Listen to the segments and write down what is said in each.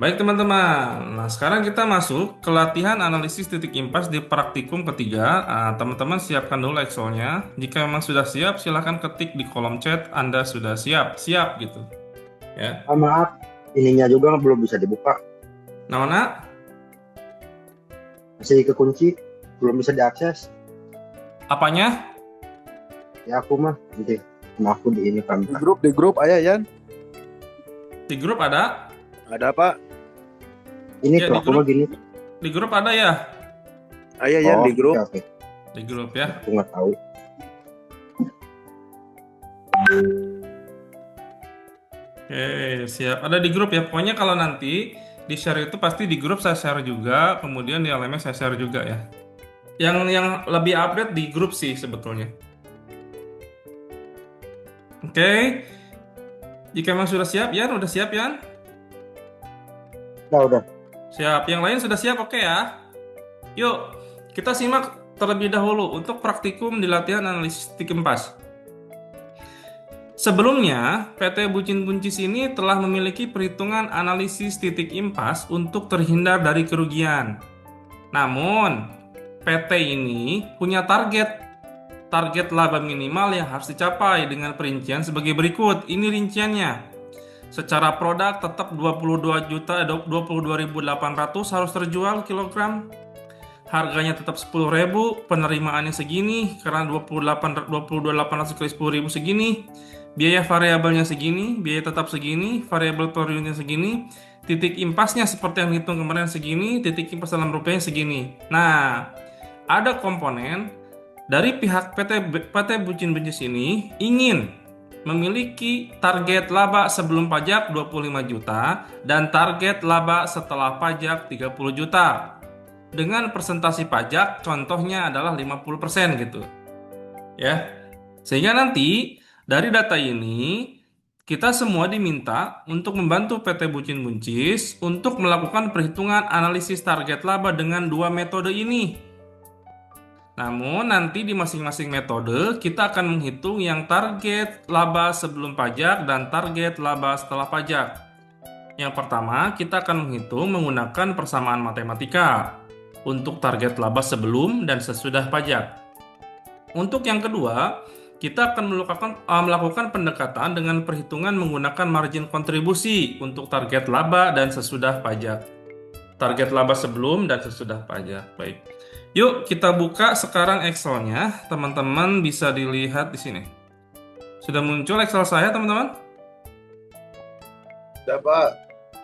Baik teman-teman, nah sekarang kita masuk ke latihan analisis titik impas di praktikum ketiga. Teman-teman siapkan dulu Excelnya. Jika memang sudah siap, silahkan ketik di kolom chat Anda sudah siap, siap gitu. Ya, Maaf, ininya juga belum bisa dibuka. nah nak, Masih kekunci, belum bisa diakses. apanya? Ya aku mah, nanti sama aku di ini kan. Di grup ayah Yan. Di grup ada? Ada Pak. Ini Ya tuh aku mah gini. di grup ada ya? Ayah Yan Oh, di grup. oke, oke. Di grup ya. Aku nggak tahu. Oke, siap. Ada di grup ya. Pokoknya kalau nanti di share itu pasti di grup saya share juga, kemudian di LMS saya share juga ya. Yang lebih update di grup sih sebetulnya. Oke, jika memang sudah siap, Yan, udah siap, Yan? Udah. Siap. Yang lain sudah siap, oke ya? Yuk, kita simak terlebih dahulu untuk praktikum di latihan analisis titik impas. Sebelumnya, PT Bucin Buncis ini telah memiliki perhitungan analisis titik impas untuk terhindar dari kerugian. Namun, PT ini punya target laba minimal yang harus dicapai dengan perincian sebagai berikut. Ini rinciannya. Secara produk tetap 22.800 harus terjual kilogram. Harganya tetap 10.000, penerimaannya segini karena 22.800 kali 10.000 segini. Biaya variabelnya segini, biaya tetap segini, variabel per unitnya segini. Titik impasnya seperti yang hitung kemarin segini, titik impas dalam rupiahnya segini. Nah, ada komponen dari pihak PT Bucin Buncis ini ingin memiliki target laba sebelum pajak 25 juta dan target laba setelah pajak 30 juta. Dengan presentasi pajak contohnya adalah 50% gitu. Ya. Sehingga nanti dari data ini kita semua diminta untuk membantu PT Bucin Buncis untuk melakukan perhitungan analisis target laba dengan dua metode ini. Namun nanti di masing-masing metode kita akan menghitung yang target laba sebelum pajak dan target laba setelah pajak. Yang pertama kita akan menghitung menggunakan persamaan matematika untuk target laba sebelum dan sesudah pajak. Untuk yang kedua, kita akan melakukan pendekatan dengan perhitungan menggunakan margin kontribusi untuk target laba dan sesudah pajak. Target laba sebelum dan sesudah pajak. Baik. Yuk, kita buka sekarang Excel-nya. Teman-teman bisa dilihat di sini. Sudah muncul Excel saya, teman-teman? Ada Pak.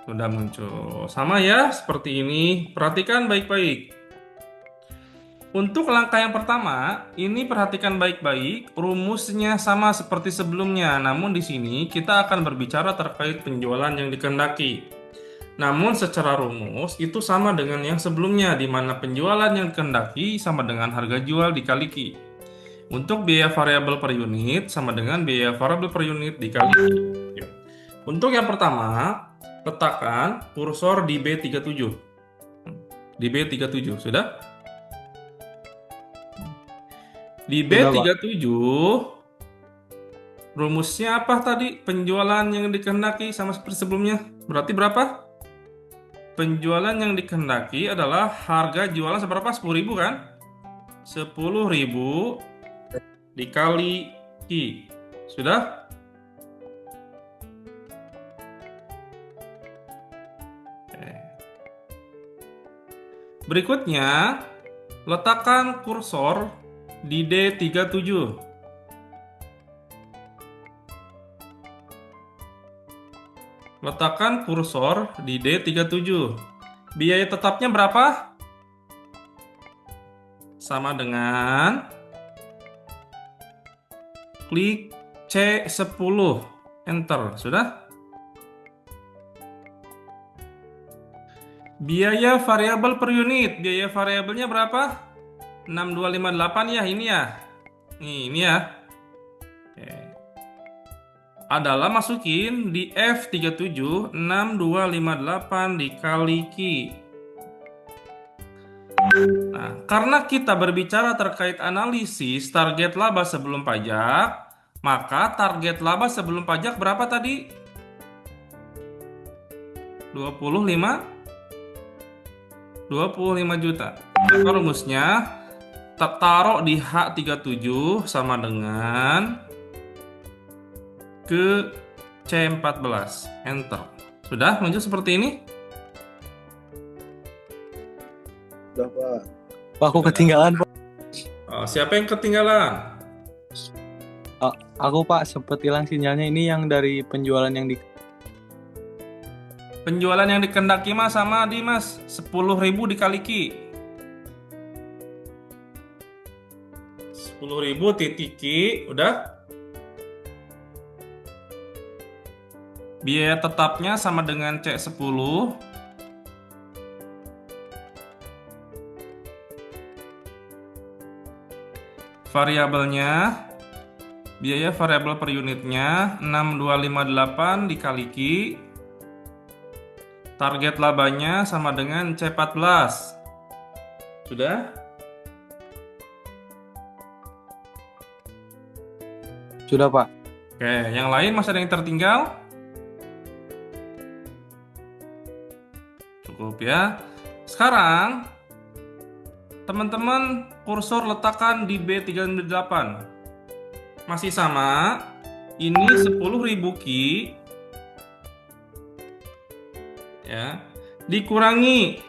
Sudah muncul. Sama ya, seperti ini. Perhatikan baik-baik. Untuk langkah yang pertama, ini perhatikan baik-baik. Rumusnya sama seperti sebelumnya, namun di sini kita akan berbicara terkait penjualan yang dikehendaki. Namun secara rumus itu sama dengan yang sebelumnya, di mana penjualan yang dikehendaki sama dengan harga jual dikali Q. Untuk biaya variabel per unit sama dengan biaya variabel per unit dikali Q. Untuk yang pertama, letakkan kursor di B37. Di B37, sudah? Di B37, rumusnya apa tadi? Penjualan yang dikehendaki sama seperti sebelumnya. Berarti berapa? Penjualan yang dikehendaki adalah harga jualan seberapa? 10.000 kan? 10.000 dikali Q. Sudah? Berikutnya, letakkan kursor di D37. Letakkan kursor di D37. Biaya tetapnya berapa? Sama dengan klik C10, enter. Sudah? Biaya variabel per unit. Biaya variabelnya berapa? 6258 ya, ini ya. Ini ya. Oke. Adalah masukin di F37 6258 dikali Q. Nah, karena kita berbicara terkait analisis target laba sebelum pajak, maka target laba sebelum pajak berapa tadi? 25 juta. Maka rumusnya taruh di H37 sama dengan ke C14. Enter. Sudah muncul seperti ini? Udah, Pak. Pak, aku ketinggalan, Pak. Siapa yang ketinggalan? Aku, Pak, sempat hilang sinyalnya. Ini yang dari penjualan yang di... Penjualan yang dikendaki Mas sama Dimas 10.000 dikali Ki. 10.000 titik Ki, udah. Biaya tetapnya sama dengan C10. Variabelnya, biaya variabel per unitnya 6258 dikali Ki. Target labanya sama dengan C14. Sudah? Sudah, Pak. Oke, yang lain masih ada yang tertinggal? Cukup ya. Sekarang teman-teman kursor letakkan di B38. Masih sama. Ini 10.000 Ki. Ya. Dikurangi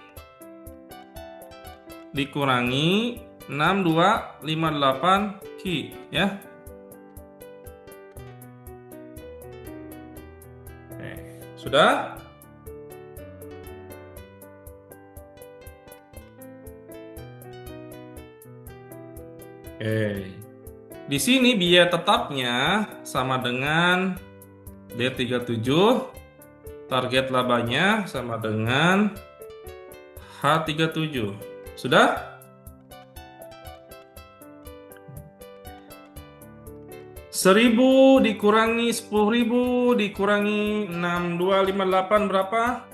6258 Ki, ya. Oke, sudah? Oke. Di sini biaya tetapnya sama dengan D37, target labanya sama dengan H37. Sudah? Seribu dikurangi 10.000 dikurangi 6258 berapa?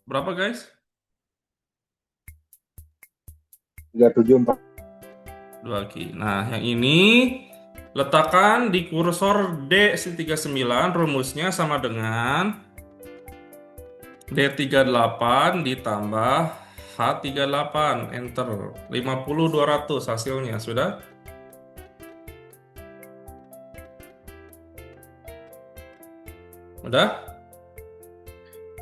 Berapa guys? 374. 2 Ki. Nah, yang ini letakkan di kursor D39, rumusnya sama dengan D38 ditambah H38, enter. 50.200 hasilnya, sudah? Udah?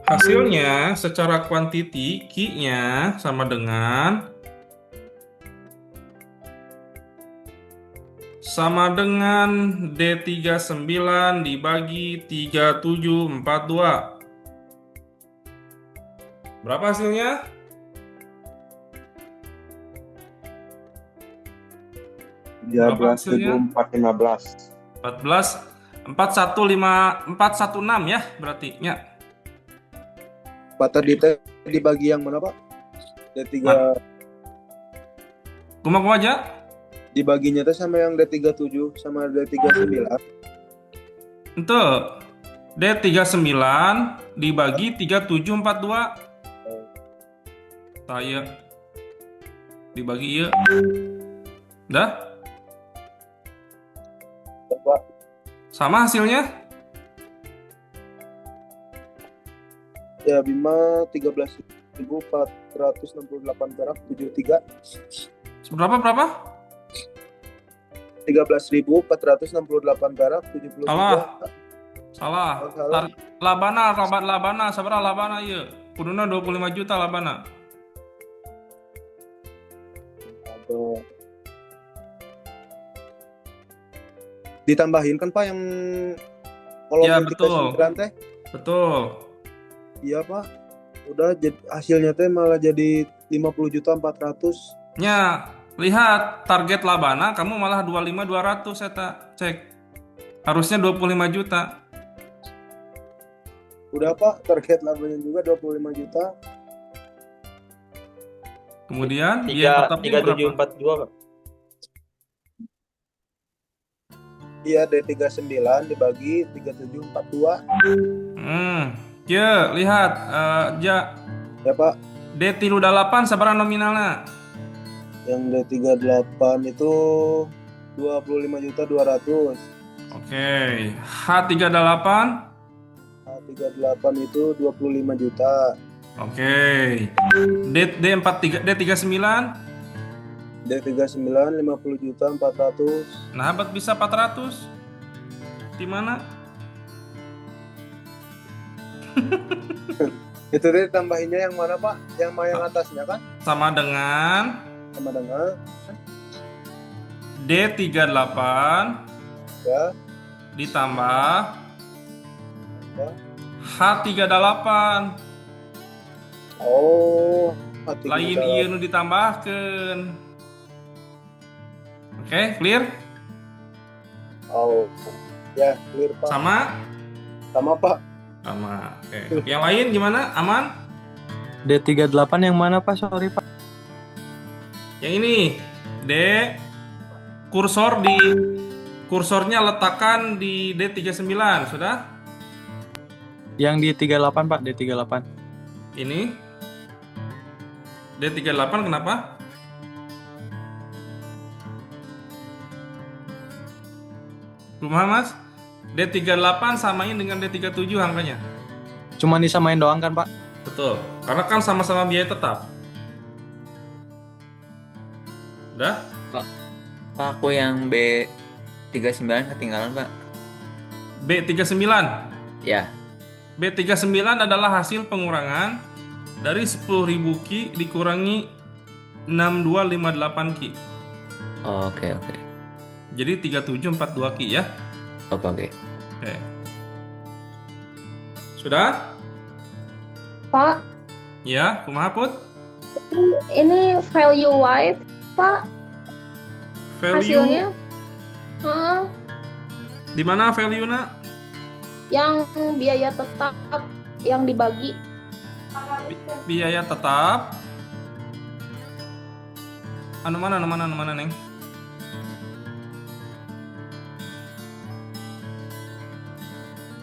Hasilnya secara kuantiti Ki-nya sama dengan D39 dibagi 3742. Berapa hasilnya? Berapa hasilnya? 13.415. 416 ya berarti ya. Pak tadi teh dibagi yang mana, Pak? D3 Kumaha aja? dibaginya teh sama yang D37 sama D39. Itu D39 dibagi 3742. Saya dibagi ya. Udah? Pak, Sama hasilnya? ya Bima 13.468 perak 73. Berapa? 13.468 perak 73. Salah. Salah. Labana, sabaraha labana ieu? Kuduna 25 juta labana. Atau ditambahin kan Pak yang kolom Ya, yang betul. 39 teh? Betul. Iya Pak. Udah hasilnya teh malah jadi 50.400.000. Nya, lihat target labana kamu malah 25.200 eta. Cek. Harusnya 25 juta. Udah Pak, target labanya juga 25 juta. Kemudian biaya tetapnya berapa? 3742, Pak. Iya, D39 dibagi 3742. Ya, lihat ja Ya Pak, D38 sabaraha nominalna? yang D38 itu 25.200.000. Oke. H38. H38 itu 25 juta. Oke. D39. D39 50 juta 400. Nah, Abad bisa 400. Di mana? Itu tadi tambahinnya yang mana Pak? Yang atasnya kan? Sama dengan Sama dengan D38 ya. ditambah Ya. H38. Oh, Lain ieu nu ditambahkeun. Oke, clear? Oh, ya clear Pak. Sama? Sama Pak. Sama. Oke. Yang lain gimana? Aman? D38 yang mana Pak? Sorry Pak. Yang ini. D kursornya letakkan di D39, sudah? Yang di 38 Pak, D38. Ini D38 kenapa? Kumaha Mas? D38 samain dengan D37 angkanya. Cuma disamain doang kan Pak? Betul. Karena kan sama-sama biaya tetap. Udah? Pak, aku yang B39 ketinggalan, Pak. B39. Ya. B39 adalah hasil pengurangan dari 10.000 Ki dikurangi 6258 Ki. Oh, oke. Jadi 3742 Ki ya. Oke. Oke. Sudah? Pak, Ya, kumaha Put? ini value wide, Pak, Value hasilnya. Heeh, di mana value-na? yang biaya tetap yang dibagi. Biaya tetap. Anu mana Neng?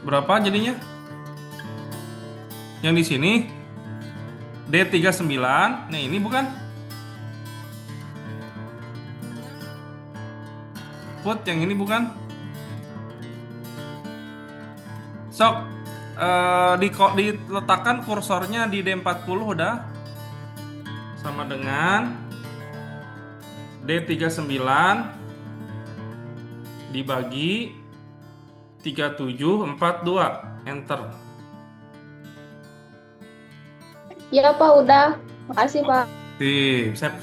Berapa jadinya? Yang di sini D39. Nah, ini bukan? Put, yang ini bukan? Sok diletakkan kursornya di D40 udah. Sama dengan D39 dibagi 3742. Enter. Ya, Pak, udah. Makasih, Pak.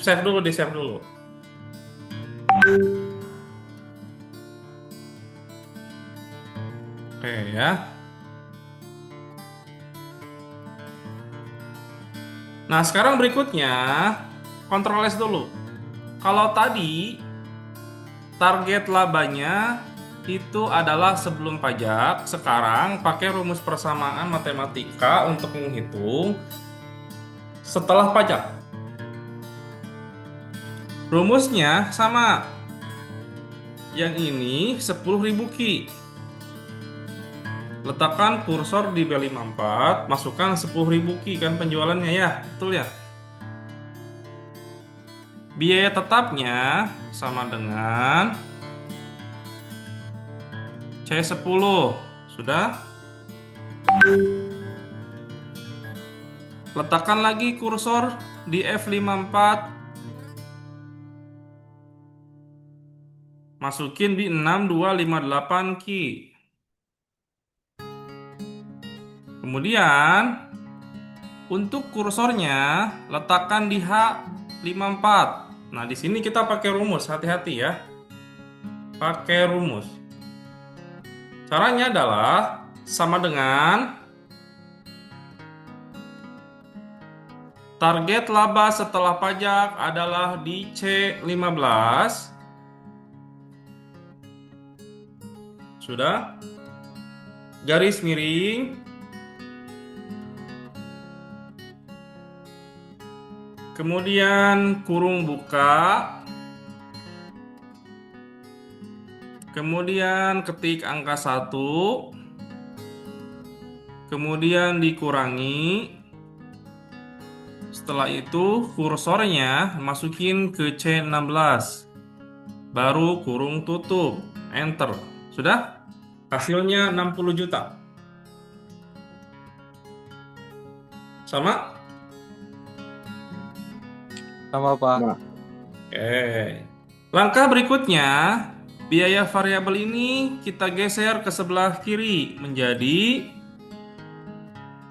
Save dulu, di-save dulu. Oke ya. Nah, sekarang berikutnya Ctrl S dulu. Kalau tadi target labanya itu adalah sebelum pajak, sekarang pakai rumus persamaan matematika untuk menghitung setelah pajak. Rumusnya sama. Yang ini 10.000 Ki. Letakkan kursor di B54, masukkan 10.000 Ki kan penjualannya ya, betul ya? Biaya tetapnya sama dengan C10. Sudah? Letakkan lagi kursor di F54. Masukin di 6258 Ki. Kemudian untuk kursornya letakkan di H54. Nah, di sini kita pakai rumus, hati-hati ya. Pakai rumus. Caranya adalah sama dengan target laba setelah pajak adalah di C15. Sudah? Garis miring. Kemudian kurung buka. Kemudian ketik angka 1. Kemudian dikurangi. Setelah itu kursornya masukin ke C16. Baru kurung tutup. Enter. Sudah? Hasilnya 60 juta. Sama? Sama Pak. Sama. Oke. Langkah berikutnya, biaya variabel ini kita geser ke sebelah kiri menjadi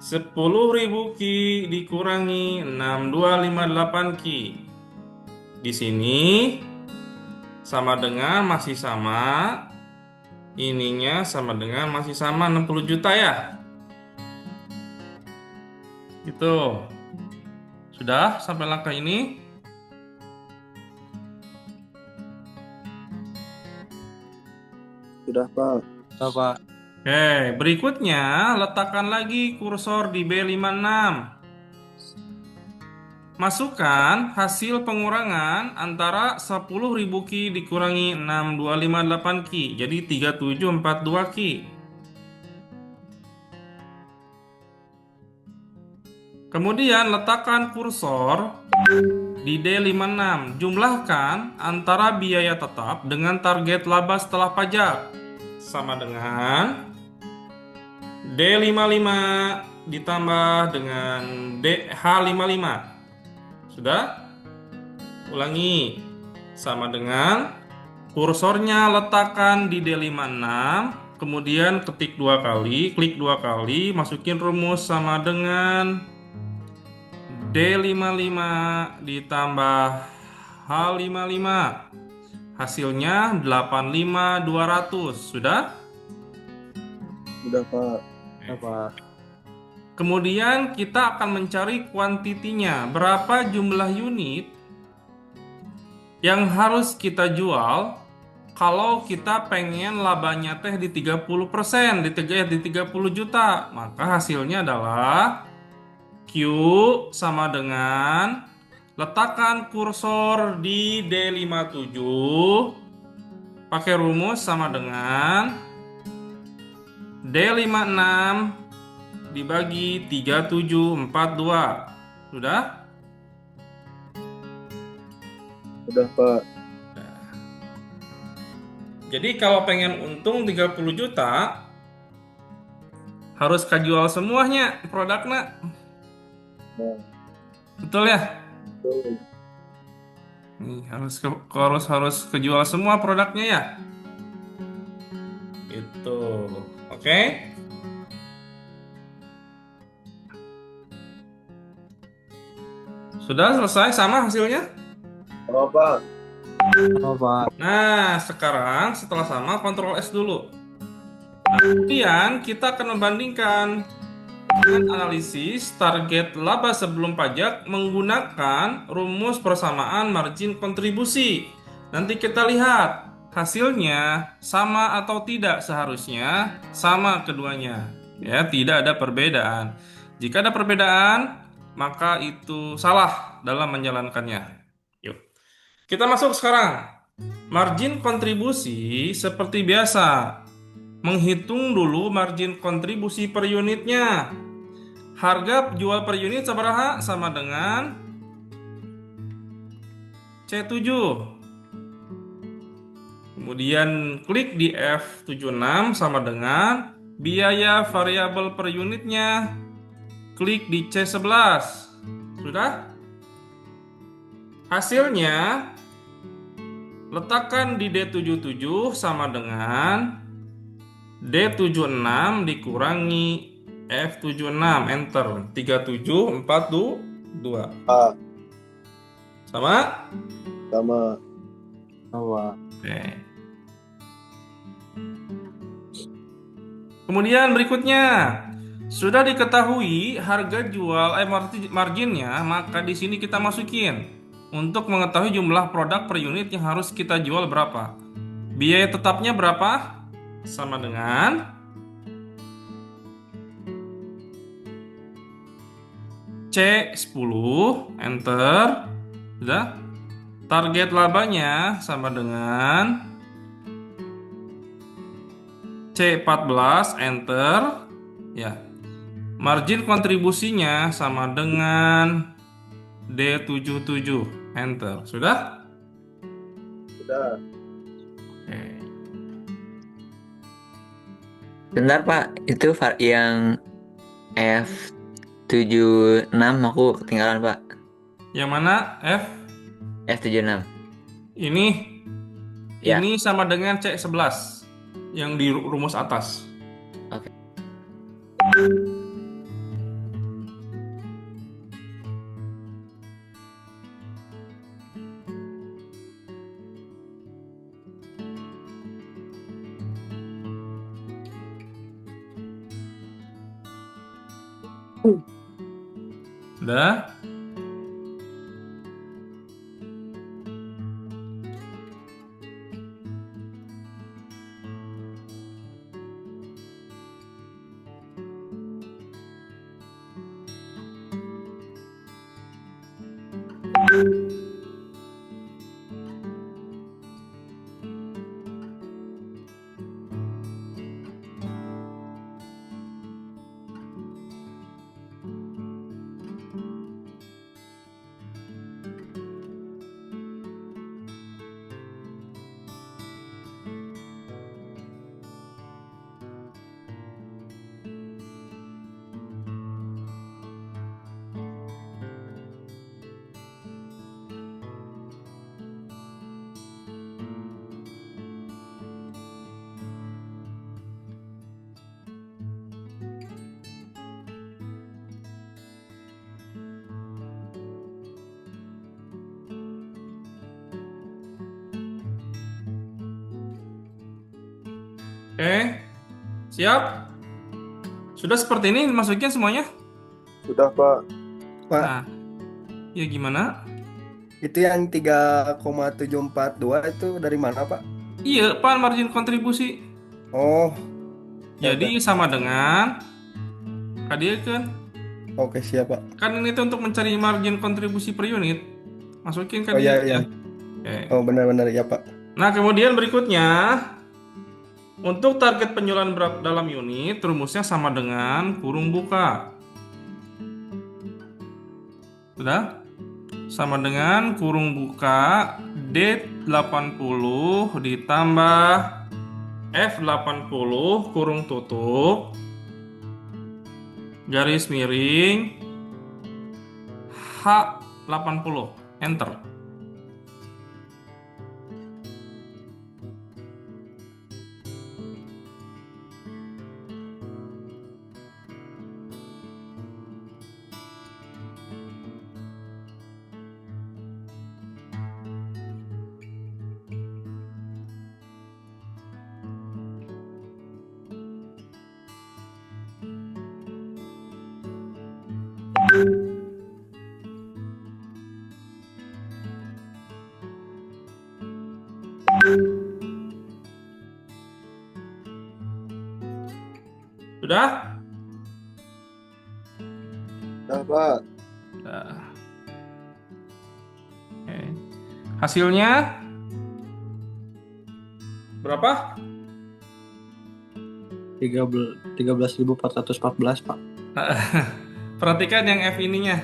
10.000 Ki dikurangi 6258 Ki. Di sini sama dengan masih sama. Ininya sama dengan masih sama 60 juta ya. Gitu. Sudah sampai langkah ini? Sudah Pak. Sudah Pak. Oke, berikutnya letakkan lagi kursor di B56. Masukkan hasil pengurangan antara 10.000 Ki dikurangi 6258 Ki. Jadi 3742 Ki. Kemudian letakkan kursor di D56. Jumlahkan antara biaya tetap dengan target laba setelah pajak. Sama dengan D55 ditambah dengan DH55. Sudah? Ulangi. Sama dengan kursornya letakkan di D56, kemudian ketik 2 kali, klik 2 kali, masukin rumus sama dengan D55 ditambah H55. Hasilnya 85200. Sudah? Sudah Pak. Sudah Pak. Kemudian kita akan mencari kuantitinya. Berapa jumlah unit yang harus kita jual kalau kita pengen labanya teh di 30%, di 30 juta. Maka hasilnya adalah Q sama dengan letakkan kursor di D57. Pakai rumus sama dengan D56 dibagi 3742. Sudah? Sudah Pak. Jadi kalau pengen untung 30 juta harus kejual semuanya produknya. Nah, Betul ya? betul. Nih, harus kejual semua produknya ya. Itu. Oke? Sudah selesai sama hasilnya? Oh Pak. Sama Pak. Nah, sekarang setelah sama, Ctrl S dulu. Nah, kemudian kita akan membandingkan dengan analisis target laba sebelum pajak menggunakan rumus persamaan margin kontribusi. Nanti kita lihat hasilnya sama atau tidak. Seharusnya sama keduanya. Ya, tidak ada perbedaan. Jika ada perbedaan, maka itu salah dalam menjalankannya. Yuk. Kita masuk sekarang. Margin kontribusi seperti biasa. Menghitung dulu margin kontribusi per unitnya. Harga jual per unit sabaraha? Sama dengan C7. Kemudian klik di F76 sama dengan biaya variabel per unitnya. Klik di C11. Sudah? Hasilnya letakkan di D77 sama dengan D76 dikurangi F76, enter. 3742. Pak. Sama? Sama. Sama. Oke. Kemudian berikutnya, sudah diketahui harga jual marginnya, maka di sini kita masukin untuk mengetahui jumlah produk per unit yang harus kita jual berapa. Biaya tetapnya berapa? Sama dengan C10, enter. Sudah? Target labanya sama dengan C14, enter. Ya. Margin kontribusinya sama dengan D77, enter. Sudah? Sudah. Oke. Bentar Pak, itu yang F76 aku ketinggalan Pak. Yang mana? F? F76. Ini? Ya. Ini sama dengan C11 yang di rumus atas. Oke. Udah? Oke. Siap? Sudah seperti ini dimasukin semuanya? Sudah Pak. Pak, Nah, ya gimana? itu yang 3,742 itu dari mana, Pak? Iya, Pak, margin kontribusi. Oh, Jadi sama dengan hadiah kan? oke siap, Pak. Kan ini tuh untuk mencari margin kontribusi per unit. Masukin kan Oh iya, dia. iya. Oke. Oh, benar-benar ya, Pak. Nah, kemudian berikutnya untuk target penjualan dalam unit rumusnya sama dengan kurung buka. Sudah? Sama dengan kurung buka D80 ditambah F80 kurung tutup garis miring H80 enter. Sudah? Sudah Pak. Nah. Oke. Hasilnya berapa? 13.414 Pak. Perhatikan yang F ininya.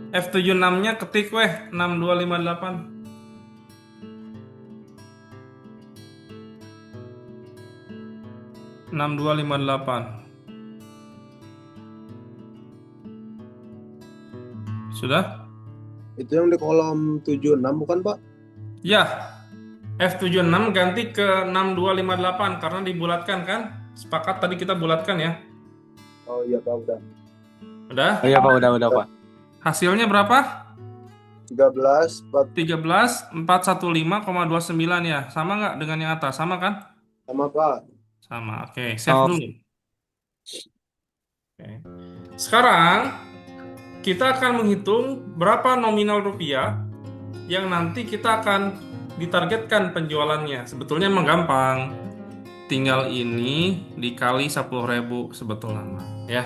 F76-nya ketik weh 6258. Sudah? Itu yang di kolom 76 bukan Pak? Ya, F76 ganti ke 6258 karena dibulatkan kan? Sepakat tadi kita bulatkan ya. Oh iya Pak udah. Udah? Oh iya Pak, udah Pak. Hasilnya berapa? 13 Pak 13.415,29 ya. Sama nggak dengan yang atas? Sama kan? sama Pak. Sama. Oke, save Oh. dulu. Oke. Sekarang kita akan menghitung berapa nominal rupiah yang nanti kita akan ditargetkan penjualannya. Sebetulnya emang gampang. Tinggal ini dikali 10.000 sebetulnya mah, ya.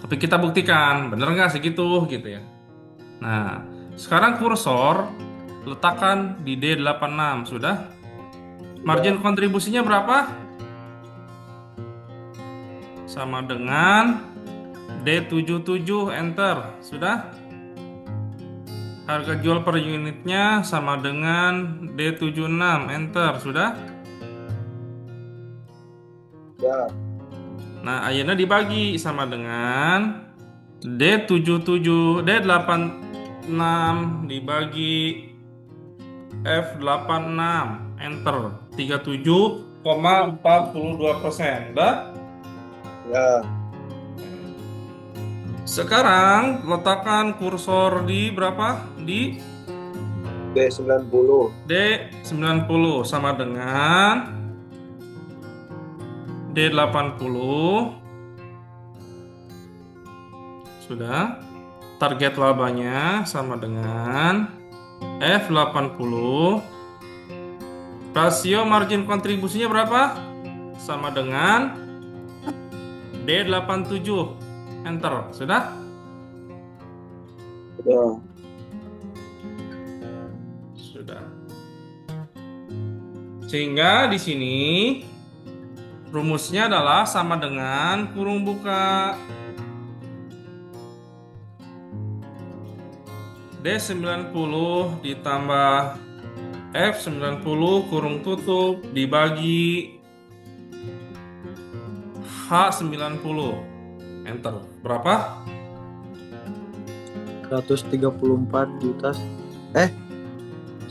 Tapi kita buktikan, bener nggak segitu gitu ya. Nah, sekarang kursor letakkan di D86, sudah? Margin kontribusinya berapa? Sama dengan D77, enter, sudah? Harga jual per unitnya sama dengan D76, enter, sudah? Ya. Nah, ayeuna dibagi sama dengan D86 dibagi F86, enter 37,42%. Udah? Ya. Sekarang letakkan kursor di berapa? Di D90. D90 sama dengan D80. Sudah. Target labanya sama dengan F80. Rasio margin kontribusinya berapa? Sama dengan D87. Enter. Sudah? Udah. Sudah. Sehingga di sini rumusnya adalah sama dengan kurung buka D90 ditambah F90 kurung tutup dibagi H90. Enter. Berapa? 134 juta.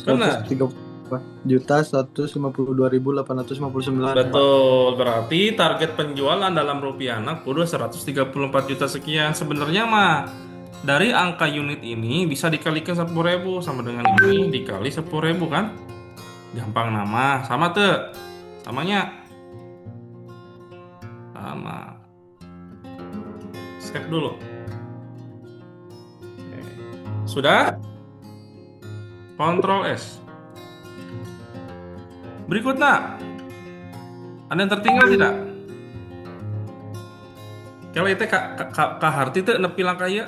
Benar. 134 juta 152.859. Betul. Berarti target penjualan dalam rupiah anak kudu 134 juta sekian. Sebenarnya mah dari angka unit ini bisa dikalikan 10.000 sama dengan ini dikali 10.000 kan? Gampang nama. Sama tuh. Samanya. Sama. Save dulu. Oke. Sudah? Ctrl S. Berikutnya. Ada yang tertinggal tidak? Kalau itu Kak Harti tuh nepi langkah ieu.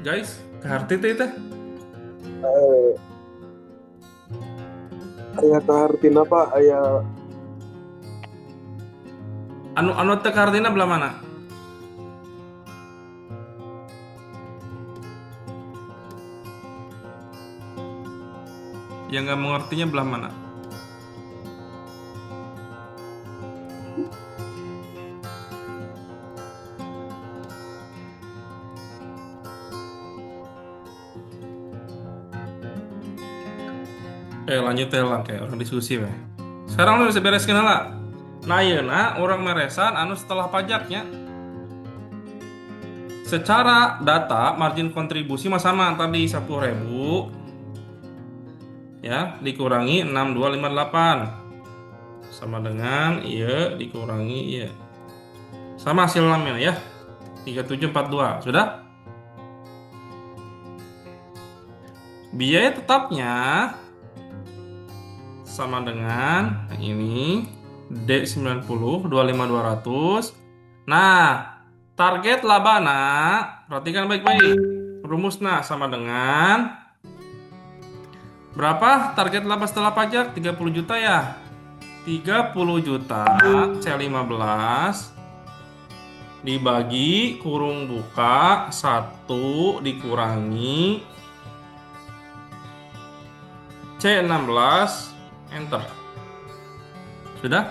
Guys, Kak Harti tuh itu. Aya kahartina Pak, aya Anu teh Kak Hartina belah mana? Yang nggak mengertinya belah mana? Lanjut ya lang kayak orang diskusi weh. Sekarang lu bisa bereskeun heula. Nah ayeuna urang meresan anu setelah pajaknya. Secara data margin kontribusi mah sama tadi 10.000 ya dikurangi 6258 sama dengan iya dikurangi iya. Sama hasil namanya ya. 3742. Sudah? Biaya tetapnya sama dengan ini D90 25200. Nah, target labana perhatikan baik-baik. Rumusnya sama dengan berapa target laba setelah pajak? 30 juta ya. 30 juta C15 dibagi kurung buka 1 dikurangi C16, enter. Sudah?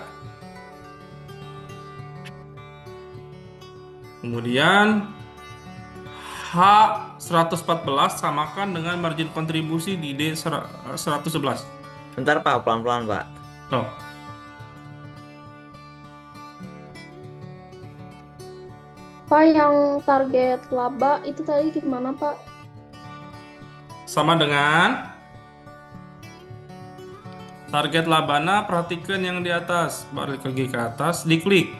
Kemudian H114 samakan dengan margin kontribusi di D111. Bentar Pak, pelan-pelan Pak. Tuh. Pak, yang target laba itu tadi gimana, Pak? Sama dengan target labana, perhatikan yang di atas, balik lagi ke atas, diklik.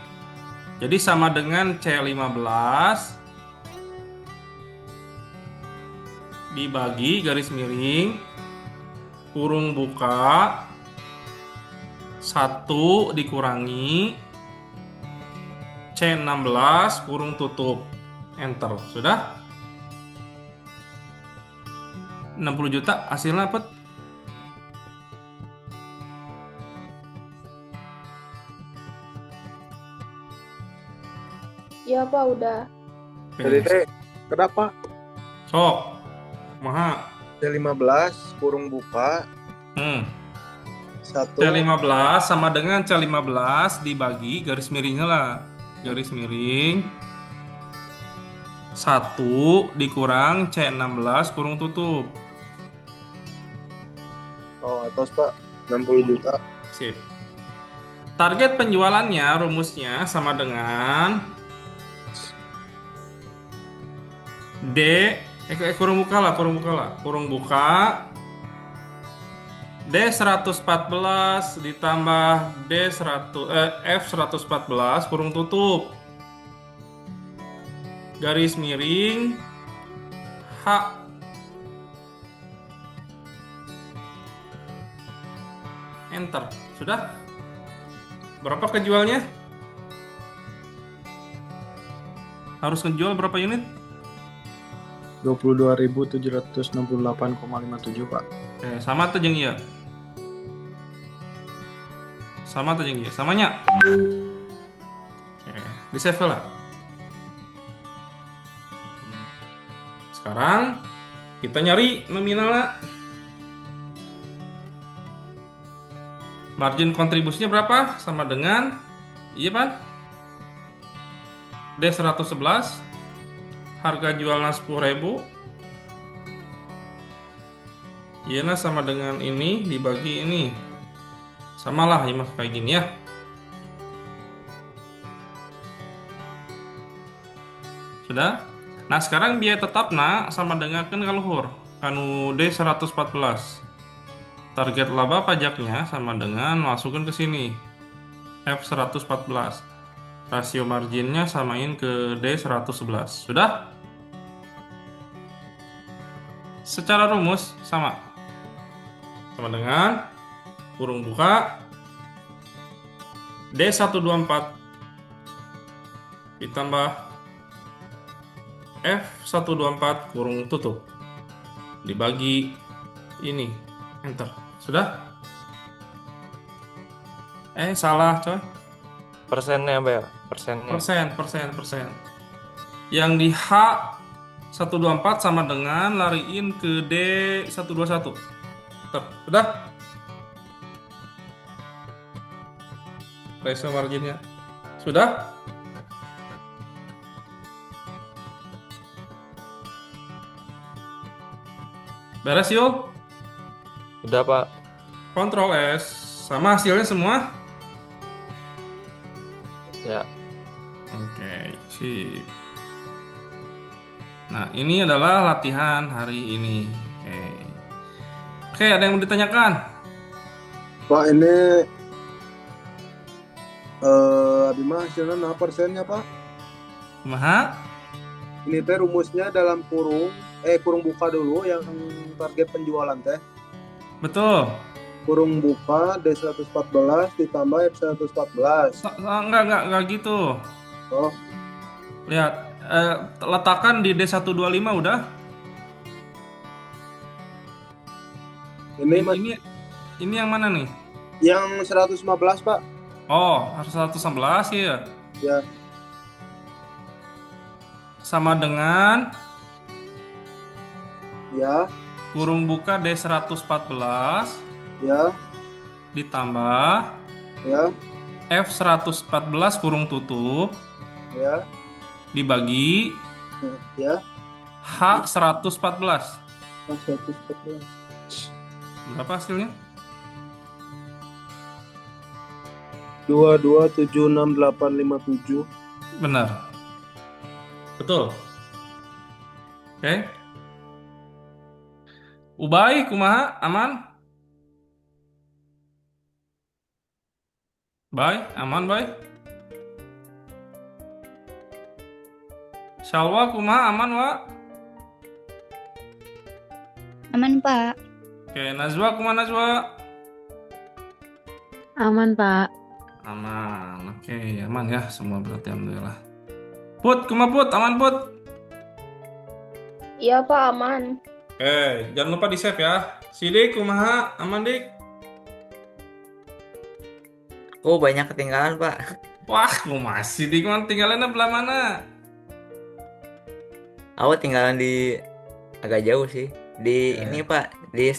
Jadi sama dengan C15 dibagi garis miring kurung buka 1 dikurangi C16 kurung tutup, enter. Sudah? 60 juta hasilnya apa? Ya, Pak, udah. Jadi teh kenapa Sok. Maha. D15 kurung buka satu C15 sama dengan C15 dibagi garis miringnya lah. Garis miring 1 dikurang C16 kurung tutup. oh atas Pak 60 juta. Sip. Target penjualannya rumusnya sama dengan kurung buka D114 ditambah F114 kurung tutup garis miring H enter. Sudah? Berapa kejualnya? Harus ngejual berapa unit? 22.768,57 Pak. Sama tuh jeung ieu. Sama tuh jeung ieu. Samanya. Di save lah. Sekarang kita nyari nominalnya. Margin kontribusinya berapa? Sama dengan iya Pak. D111. Harga jualnya 10.000. Iya sama dengan ini dibagi ini. Samalah ya kayak gini ya. Sudah? Nah, sekarang biaya tetapna sama dengan kan kaluhur. Kanu D114. Target laba pajaknya sama dengan masukin ke sini. F114. Rasio marginnya samain ke D111. Sudah? Secara rumus sama dengan kurung buka D124 ditambah F124 kurung tutup dibagi ini enter. Sudah? Salah coy. Persennya apa ya? Persennya. Persen. Yang di H 124 sama dengan lariin ke D121. Udah? Ratio marginnya. Sudah? Beres yuk? Udah Pak. Ctrl S. Sama hasilnya semua? Ya. Oke, sip. Nah, ini adalah latihan hari ini. Oke, ada yang mau ditanyakan? Pak ini Abimah hasilnya nah persennya Pak. Kumaha? Ini teh rumusnya dalam kurung buka dulu yang target penjualan teh. Betul. Kurung buka D114 ditambah F114. Enggak gitu. Oh, Lihat, letakkan di D125 udah. Ini yang mana nih? yang 115 Pak. Oh, harus 111 ya. Ya, Sama dengan ya, kurung buka D114 ya, ditambah ya, F114 kurung tutup ya, dibagi ya. H114. 114. Berapa hasilnya? 2276,857. Benar. Betul. Oke. Ubay, kumaha? Aman? Bay, aman, Bay? Syalwa, kumaha? Aman, Wa? Aman, Pak. Oke, Najwa, kumaha Najwa? Aman, Pak. Aman. Oke, aman ya semua berarti alhamdulillah. Put, kumaha Put? Aman, Put? Iya Pak, aman. Oke, jangan lupa di-save ya. Sidik, kumaha? Aman, Dik? Oh, banyak ketinggalan, Pak. Wah, kumaha sih, Dik? Tinggalannya belah mana? Aku tinggalan di agak jauh sih. Di ini, Pak, di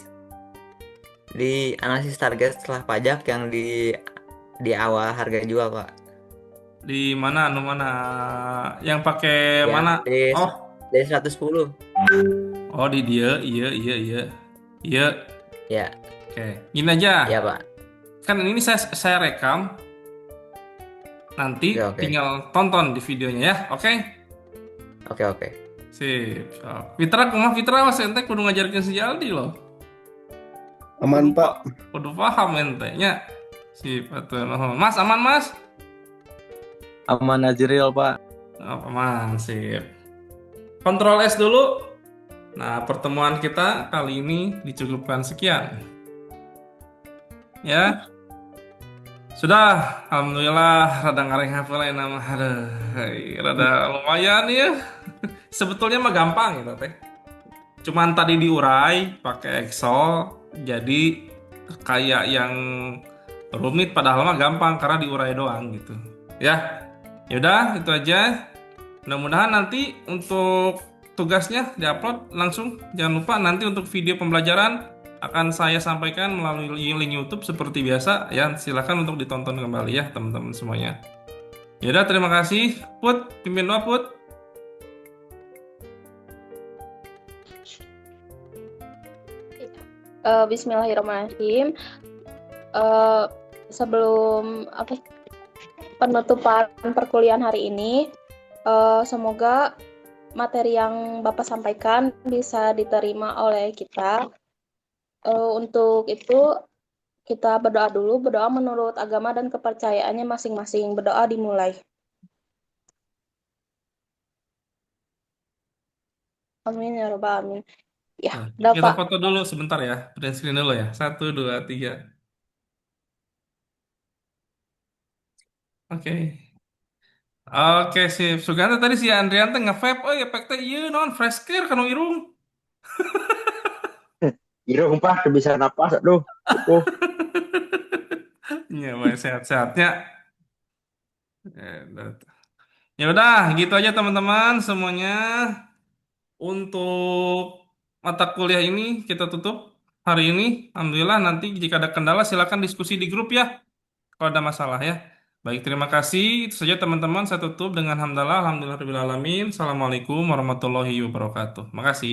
Di analisis target setelah pajak yang di awal harga jual, Pak. Di mana, mana? Yang pakai Yang mana? di Oh, di 110. oh di dia, iya, iya, iya. Iya, Ya, oke. Gini aja, ya, Pak. kan ini saya rekam, nanti Oke, oke. tinggal tonton di videonya ya, oke? Oke, oke. Sip. Fitra, kumaha Fitra, mas ente kudu ngajarkan si Jaldi loh. Aman, Kudu, Pak. kudu paham ente nya. Sip, atuh. Mas, aman mas? Aman Najril Pak. Oh, aman, sip. Kontrol S dulu. Nah, pertemuan kita kali ini dicukupkan sekian. Ya, sudah. Alhamdulillah, rada ngareng hafalan nama. Aduh, rada lumayan ya. Sebetulnya mah gampang gitu teh. Cuman tadi diurai pakai Excel, jadi kayak yang rumit padahal mah gampang karena diurai doang gitu. Ya, yaudah itu aja. Mudah-mudahan nanti untuk tugasnya diupload langsung. Jangan lupa nanti untuk video pembelajaran akan saya sampaikan melalui link YouTube seperti biasa. Ya, silakan untuk ditonton kembali ya teman-teman semuanya. Yaudah, terima kasih. Put, pimpin doa Put. Bismillahirrahmanirrahim. Eh, Sebelum penutupan perkuliahan hari ini, semoga materi yang Bapak sampaikan bisa diterima oleh kita. Untuk itu kita berdoa dulu, berdoa menurut agama dan kepercayaannya masing-masing. Berdoa dimulai. Amin ya rabbal alamin. Ya, Nah, udah kita Pak. foto dulu sebentar ya. Print screen dulu ya. 1, 2, 3. Oke. Oke, sip. Suganda tadi si Andrian teh nge-vape. Oh, efek teh iya non fresh care kanu irung. Irung Pak, bisa napas, aduh. Oh, Ya, baik, sehat-sehatnya. Ya udah, gitu aja teman-teman semuanya. Untuk mata kuliah ini kita tutup hari ini. Alhamdulillah, nanti jika ada kendala silakan diskusi di grup ya. Kalau ada masalah ya. Baik, terima kasih. Itu saja teman-teman. Saya tutup dengan hamdalah. Alhamdulillah, Assalamualaikum warahmatullahi wabarakatuh. Makasih.